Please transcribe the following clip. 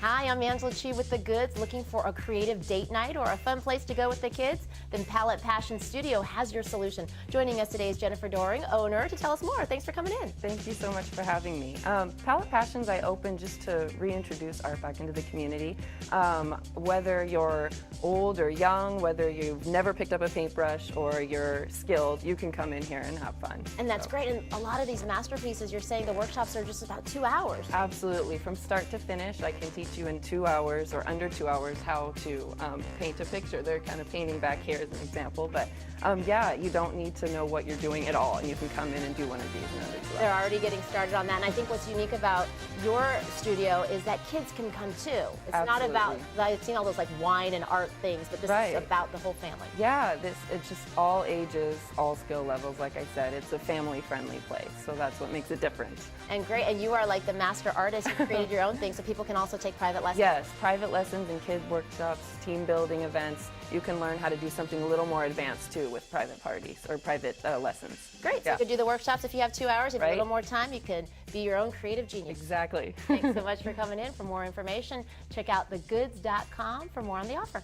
Hi, I'm Angela Chi with The Goods. Looking for a creative date night or a fun place to go with the kids? Then Palette Passion Studio has your solution. Joining us today is Jennifer Doring, owner, to tell us more. Thanks for coming in. Thank you so much for having me. Palette Passions I opened just to reintroduce art back into the community. Whether you're old or young, whether you've never picked up a paintbrush or you're skilled, you can come in here and have fun. And that's great. And a lot of these masterpieces, you're saying the workshops are just about 2 hours. Absolutely. From start to finish, I can teach you in 2 hours or under 2 hours how to paint a picture. They're kind of painting back here as an example, but yeah, you don't need to know what you're doing at all, and you can come in and do one of these in under 2 hours. They're already getting started on that, and I think what's unique about your studio is that kids can come too. It's not about, I've seen all those like wine and art things, but this is about the whole family. Yeah, it's just all ages, all skill levels. Like I said, it's a family-friendly place, so that's what makes it different. And great, and you are like the master artist. You created your own thing, so people can also take private lessons. Yes, private lessons and kid workshops, team building events. You can learn how to do something a little more advanced too with private parties or private lessons. Great, so you could do the workshops if you have 2 hours. If you have a little more time, you could be your own creative genius. Exactly. Thanks so much for coming in. For more information, check out thegoods.com for more on the offer.